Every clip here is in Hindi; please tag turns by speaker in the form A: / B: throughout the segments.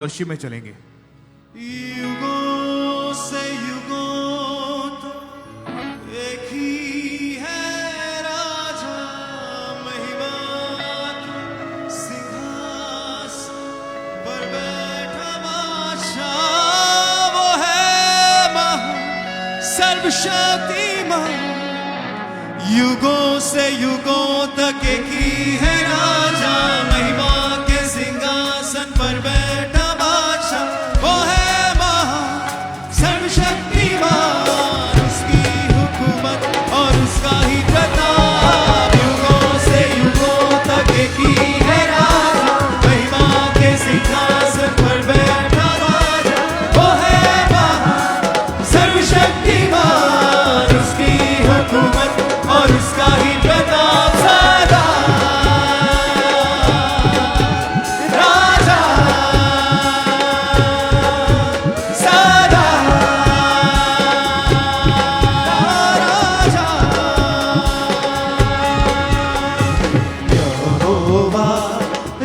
A: वर्षी में चलेंगे।
B: युगों से युगों तक एक ही है राजा, महिमा सिंहासन पर बैठा बादशाह। वो है महान सर्वशक्तिमान। युगों से युगों तक एक ही है राजा, महिमा के सिंहासन पर बैठा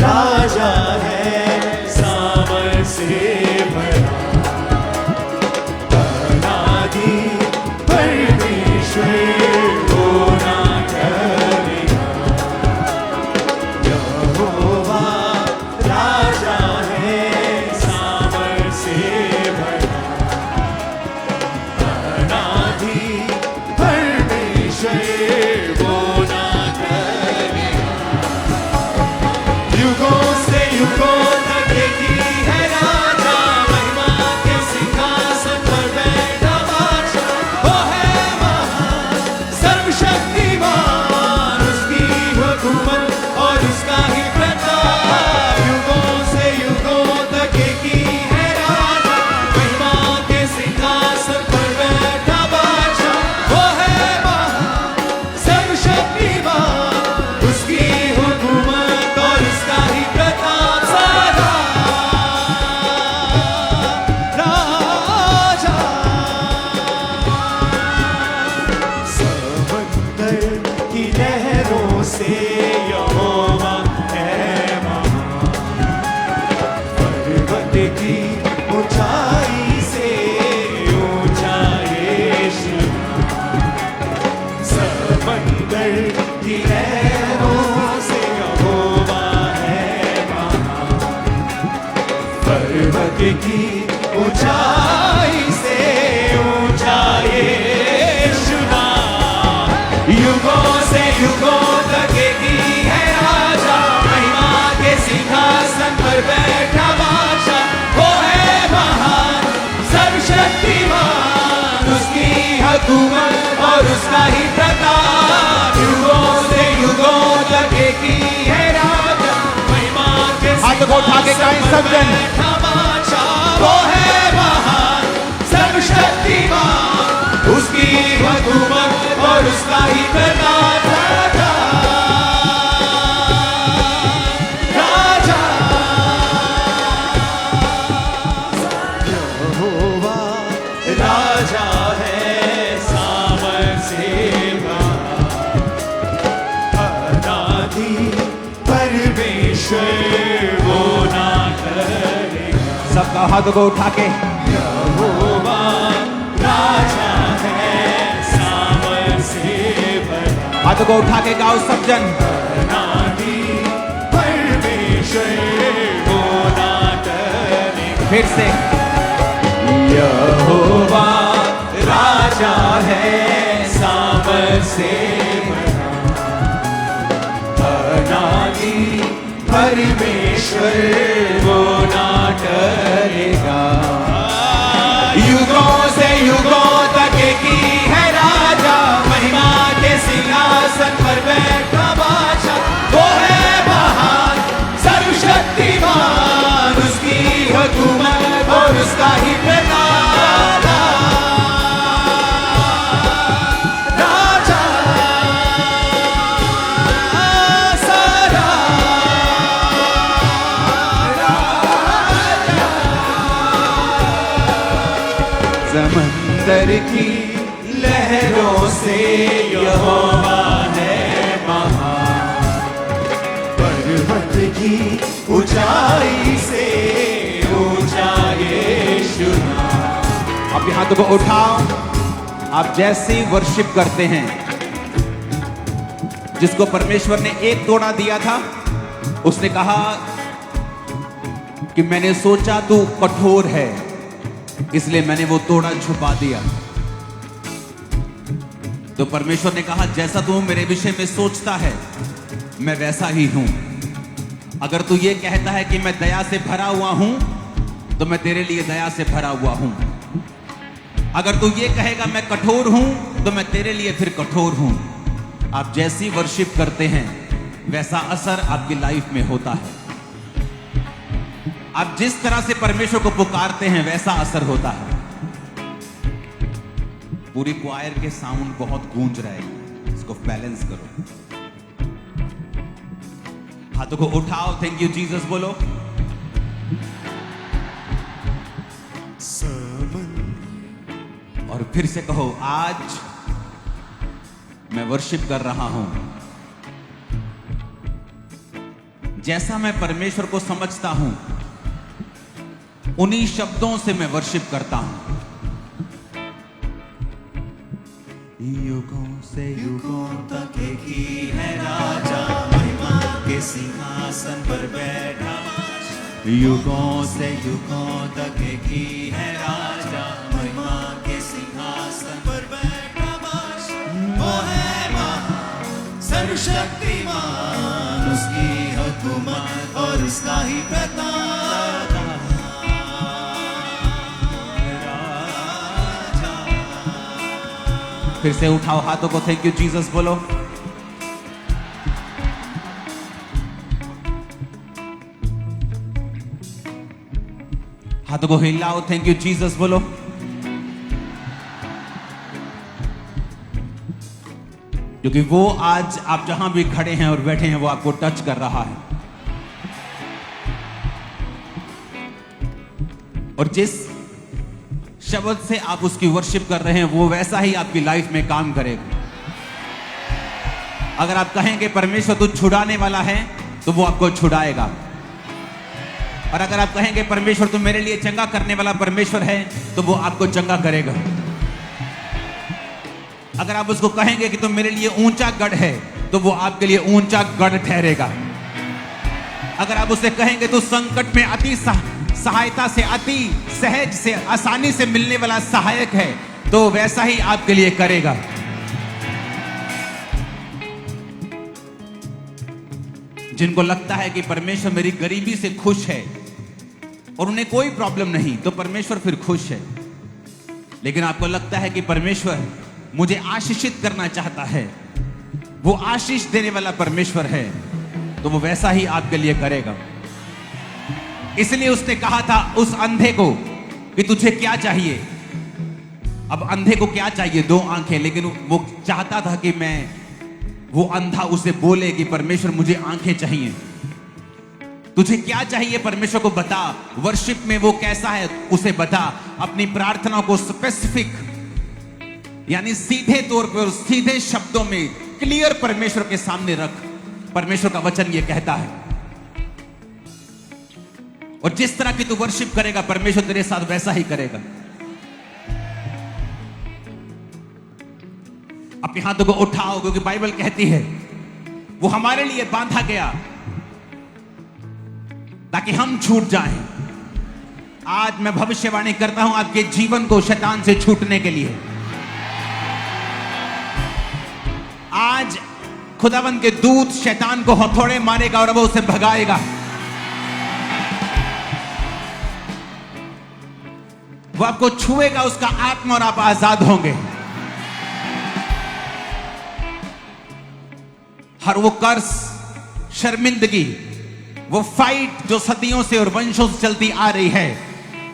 B: राजा है सामर्थ से भरा, अनादि परमेश्वर वो ना डरेगा। यहोवा राजा है सामर्थ से भरा, अनादि परमेश्वर वो ना डरेगा। युगों से युगों तक एक ही है राजा, महिमा के सिंहासन पर बैठा बादशाह। वो है महान सर्वशक्तिमान, उसकी हुकूमत और उसका ही प्रताप। युगों से युगों तक एक ही है राजा, महिमा के सिंहासन पर बैठा बादशाह। वो है महान सर्वशक्तिमान, उसकी हुकूमत और उसका ही प्रताप। सदा राजा। समंदर की लहरों से यहोवा है महान, पर्वत की ऊंचाई से ऊंचा यीशु। समंदर की लहरों से यहोवा है महान, पर्वत की ऊंचाई से ऊंचा यीशु नाम। युगों से युगों तक एक ही है राजा, महिमा के सिंहासन पर बैठा बादशाह। वो है महान सर्वशक्तिमान, उसकी हुकूमत और उसका ही प्रताप। युगों से युगों तक एक ही है राजा, महिमा के
A: हाथ को उठा के गाएं सब जन।
B: बैठा बादशाह। वो है महान सर्वशक्तिमान, उसकी हुकूमत और उसका ही प्रताप। राजा यहोवा राजा है सामर्थ से भरा, अनादि परमेश्वर वो ना डरेगा।
A: सबका हाथ को उठा के
B: यहोवा राजा है सामर्थ से भरा,
A: हाथ को उठा के गाओ सब जन।
B: अनादि परमेश्वर वो ना डरेगा।
A: फिर से
B: यहोवा राजा है सामर्थ से भरा, अनादि परमेश्वर वो ना डरेगा। युगों से युगों तक एक ही है राजा, महिमा के सिंहासन पर बैठा बादशाह। वो है महान सर्वशक्तिमान, उसकी हुकूमत और उसका ही प्रताप। राजा सदा राजा। समंदर की लहरों से यहोवा है महान, पर्वत की ऊंचाई से
A: हाथों को उठाओ। आप जैसे वर्शिप करते हैं, जिसको परमेश्वर ने एक तोड़ा दिया था, उसने कहा कि मैंने सोचा तू कठोर है, इसलिए मैंने वो तोड़ा छुपा दिया। तो परमेश्वर ने कहा जैसा तू मेरे विषय में सोचता है मैं वैसा ही हूं। अगर तू ये कहता है कि मैं दया से भरा हुआ हूं, तो मैं तेरे लिए दया से भरा हुआ हूं। अगर तू ये कहेगा मैं कठोर हूं, तो मैं तेरे लिए फिर कठोर हूं। आप जैसी वर्शिप करते हैं वैसा असर आपकी लाइफ में होता है। आप जिस तरह से परमेश्वर को पुकारते हैं वैसा असर होता है। पूरी क्वायर के साउंड बहुत गूंज रहे हैं, इसको बैलेंस करो। हाथों को उठाओ, थैंक यू जीसस बोलो। और फिर से कहो, आज मैं वर्शिप कर रहा हूं जैसा मैं परमेश्वर को समझता हूं, उन्हीं शब्दों से मैं वर्शिप करता हूं।
B: युगों से युगों तक एक ही है राजा, महिमा के सिंहासन पर बैठा। युगों से युगों तक एक ही है राजा, महिमा के सिंहासन पर बैठा। वो है महान सर्वशक्तिमान, उसकी हुकूमत और उसका ही प्रताप।
A: फिर से उठाओ हाथों को, थैंक यू जीसस बोलो। हाथों को हिलाओ, थैंक यू जीसस बोलो। क्योंकि वो आज आप जहां भी खड़े हैं और बैठे हैं, वो आपको टच कर रहा है। और जिस शब्द से आप उसकी वर्शिप कर रहे हैं, वो वैसा ही आपकी लाइफ में काम करेगा। अगर आप कहेंगे परमेश्वर तू छुड़ाने वाला है, तो वो आपको छुड़ाएगा। और अगर आप कहेंगे परमेश्वर तू मेरे लिए चंगा करने वाला परमेश्वर है, तो वो आपको चंगा करेगा। अगर आप उसको कहेंगे कि तुम मेरे लिए ऊंचा गढ़ है, तो वो आपके लिए ऊंचा गढ़ ठहरेगा। अगर आप उसे कहेंगे तू संकट में अति सहायता से, अति सहज से, आसानी से मिलने वाला सहायक है, तो वैसा ही आपके लिए करेगा। जिनको लगता है कि परमेश्वर मेरी गरीबी से खुश है और उन्हें कोई प्रॉब्लम नहीं, तो परमेश्वर फिर खुश है। लेकिन आपको लगता है कि परमेश्वर मुझे आशीषित करना चाहता है, वो आशीष देने वाला परमेश्वर है, तो वो वैसा ही आपके लिए करेगा। इसलिए उसने कहा था उस अंधे को कि तुझे क्या चाहिए। अब अंधे को क्या चाहिए? 2 आंखें। लेकिन वो चाहता था कि वो अंधा उसे बोले कि परमेश्वर मुझे आंखें चाहिए। तुझे क्या चाहिए परमेश्वर को बता। वर्शिप में वो कैसा है उसे बता। अपनी प्रार्थना को स्पेसिफिक, यानी सीधे तौर पर, सीधे शब्दों में क्लियर परमेश्वर के सामने रख। परमेश्वर का वचन ये कहता है। और जिस तरह की तू वर्शिप करेगा, परमेश्वर तेरे साथ वैसा ही करेगा। अपने हाथों को उठाओ, क्योंकि बाइबल कहती है वो हमारे लिए बांधा गया ताकि हम छूट जाएं। आज मैं भविष्यवाणी करता हूं आपके जीवन को शैतान से छूटने के लिए। आज खुदावंद के दूत शैतान को हथौड़े मारेगा और वो उसे भगाएगा। वो आपको छुएगा, उसका आत्मा, और आप आजाद होंगे। हर वो कर्ज, शर्मिंदगी, वो फाइट जो सदियों से और वंशों से चलती आ रही है,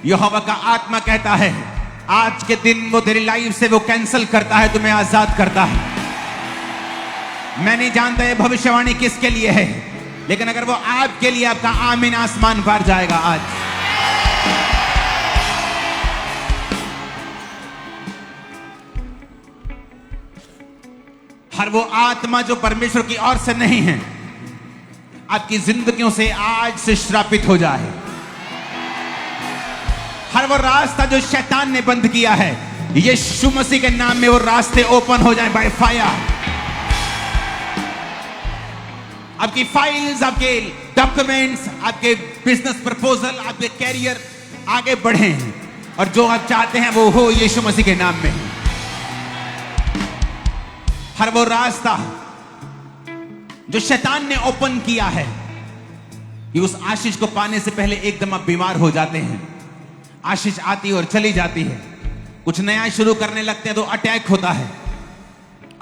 A: यहोवा का आत्मा कहता है आज के दिन वो तेरी लाइफ से वो कैंसिल करता है, तुम्हें आजाद करता है। मैं नहीं जानता ये भविष्यवाणी किसके लिए है, लेकिन अगर वो आपके लिए, आपका आमीन आसमान भर जाएगा आज। हर वो आत्मा जो परमेश्वर की ओर से नहीं है, आपकी जिंदगियों से आज से श्रापित हो जाए। हर वो रास्ता जो शैतान ने बंद किया है, यीशु मसीह के नाम में वो रास्ते ओपन हो जाएं बाय फायर। आपकी फाइल्स, आपके डॉक्यूमेंट्स, आपके बिजनेस प्रपोजल, आपके कैरियर आगे बढ़े और जो आप चाहते हैं वो हो यीशु मसीह के नाम में। हर वो रास्ता जो शैतान ने ओपन किया है, कि उस आशीष को पाने से पहले एकदम आप बीमार हो जाते हैं, आशीष आती है और चली जाती है, कुछ नया शुरू करने लगते हैं तो अटैक होता है।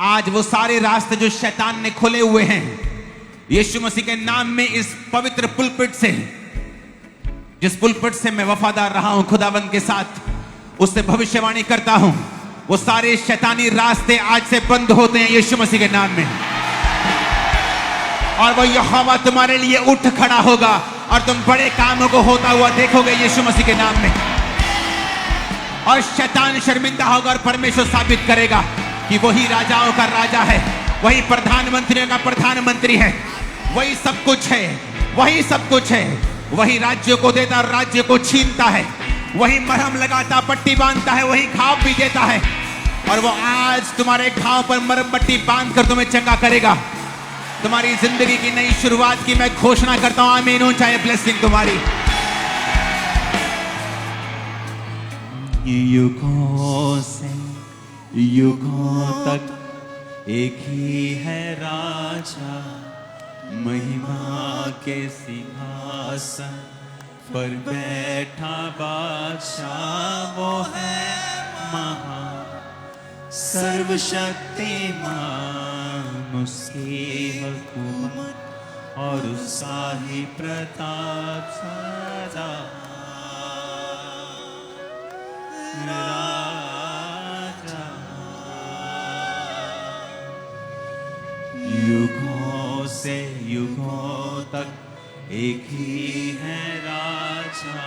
A: आज वो सारे रास्ते जो शैतान ने खोले हुए हैं, यीशु मसीह के नाम में इस पवित्र पुलपिट से, जिस पुलपिट से मैं वफादार रहा हूं खुदावंद के साथ, उससे भविष्यवाणी करता हूं, वो सारे शैतानी रास्ते आज से बंद होते हैं यीशु मसीह के नाम में। और वो यहोवा तुम्हारे लिए उठ खड़ा होगा और तुम बड़े कामों को होता हुआ देखोगे यीशु मसीह के नाम में। और शैतान शर्मिंदा होगा और परमेश्वर साबित करेगा कि वही राजाओं का राजा है, वही प्रधानमंत्रियों का प्रधानमंत्री है, वही सब कुछ है, वही सब कुछ है, वही राज्यों को देता और राज्य को छीनता है, वही मरहम लगाता, पट्टी बांधता है, वही घाव भी देता है। और वो आज तुम्हारे घाव पर मरहम पट्टी बांध कर तुम्हें चंगा करेगा। तुम्हारी जिंदगी की नई शुरुआत की मैं घोषणा करता हूं। आमीन हो चाहे ब्लेसिंग तुम्हारी। युगों से युगों तक एक ही है राजा, महिमा के सिंहासन पर बैठा बादशाह, वो है महान सर्वशक्तिमान, उसकी हुकूमत और उसका ही प्रताप सदा। राजा युगों से युगों तक एक ही है राजा,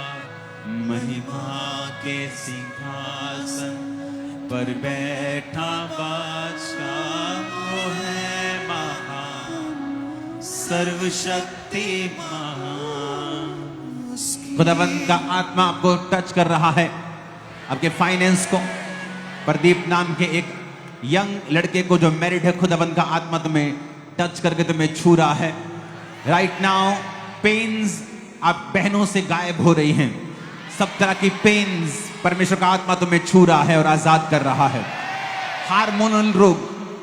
A: महिमा के सिंहासन पर बैठा बादशाह, वो है महान सर्वशक्तिमान। खुदावंद का आत्मा आपको टच कर रहा है, आपके फाइनेंस को। प्रदीप नाम के एक यंग लड़के को जो मैरिड है, खुदावंद का आत्मा तुम्हें टच करके तुम्हें छू रहा है। राइट नाउ पेन्स आप बहनों से गायब हो रही हैं, सब तरह की पेन्स परमेश्वर का आत्मा तुम्हें छू रहा है और आजाद कर रहा है। हार्मोनल रोग,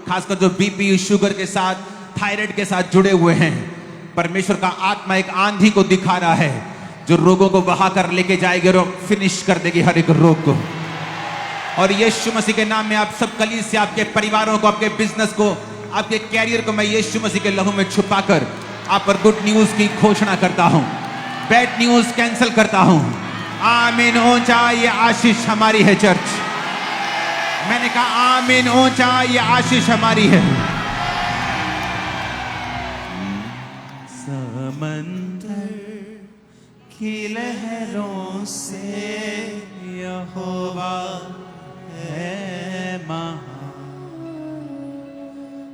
A: खासकर जो बीपी, शुगर के साथ, थायराइड के साथ जुड़े हुए हैं, परमेश्वर का आत्मा एक आंधी को दिखा रहा है जो रोगों को बहाकर लेके जाएगी और फिनिश कर देगी हर एक रोग को। और यीशु मसीह के नाम में आप सब कलीसिया, आपके परिवारों को, आपके बिजनेस को, आपके कैरियर को मैं यीशु मसीह के लहू में छुपाकर आप पर गुड न्यूज की घोषणा करता हूं, बैड न्यूज कैंसिल करता हूं। आमीन ऊंचा ये आशीष हमारी है चर्च। मैंने कहा आमीन ऊंचा ये आशीष हमारी है। समंदर की लहरों से यहोवा है महान,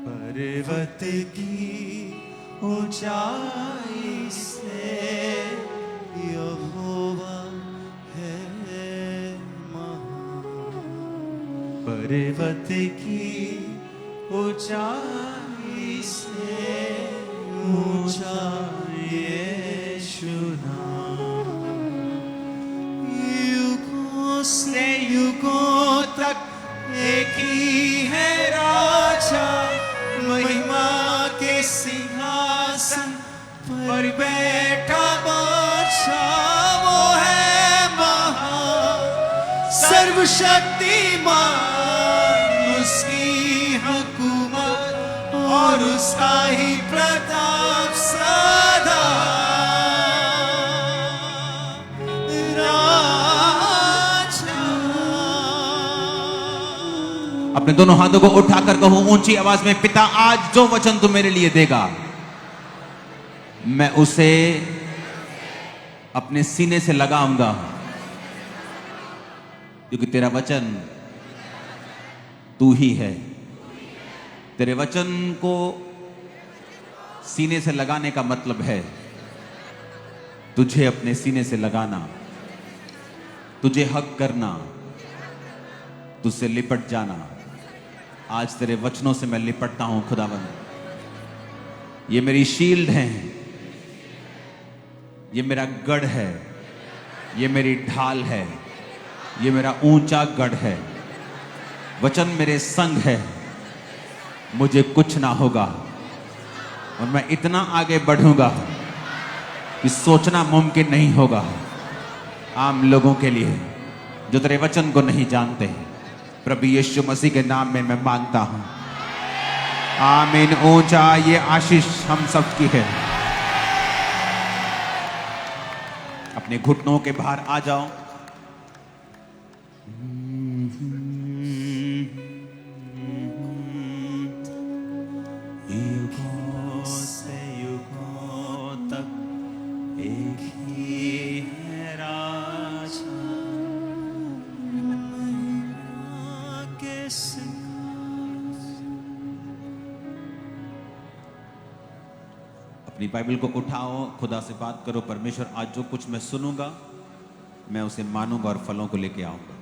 A: पर्वत की ऊंचाई से यहोवा है महान, पर्वत की ऊंचाई से ऊंचा यीशु नाम। युगों से युगों तक एक ही है राजा, महिमा के सिंहासन पर बैठा बादशाह, वो है महान सर्वशक्तिमान, उसकी हुकूमत और उसका ही प्रताप सदा। अपने दोनों हाथों को उठाकर कहूं ऊंची आवाज में, पिता आज जो वचन तू मेरे लिए देगा मैं उसे अपने सीने से लगाऊंगा, क्योंकि तेरा वचन तू ही है। तेरे वचन को सीने से लगाने का मतलब है तुझे अपने सीने से लगाना। तुझे हक करना, तुझसे लिपट जाना। आज तेरे वचनों से मैं लिपटता हूं खुदावंद। ये मेरी शील्ड है, ये मेरा गढ़ है, ये मेरी ढाल है, ये मेरा ऊंचा गढ़ है। वचन मेरे संग है, मुझे कुछ ना होगा। और मैं इतना आगे बढ़ूंगा कि सोचना मुमकिन नहीं होगा। आम लोगों के लिए जो तेरे वचन को नहीं जानते, प्रभु यीशु मसीह के नाम में मैं मांगता हूं, आमीन। ऊंचा ये आशीष हम सब की है। अपने घुटनों के बाहर आ जाओ। युगों से युगों तक एक ही है राजा, के अपनी बाइबल को उठाओ, खुदा से बात करो। परमेश्वर आज जो कुछ मैं सुनूंगा, मैं उसे मानूंगा और फलों को लेके आऊंगा।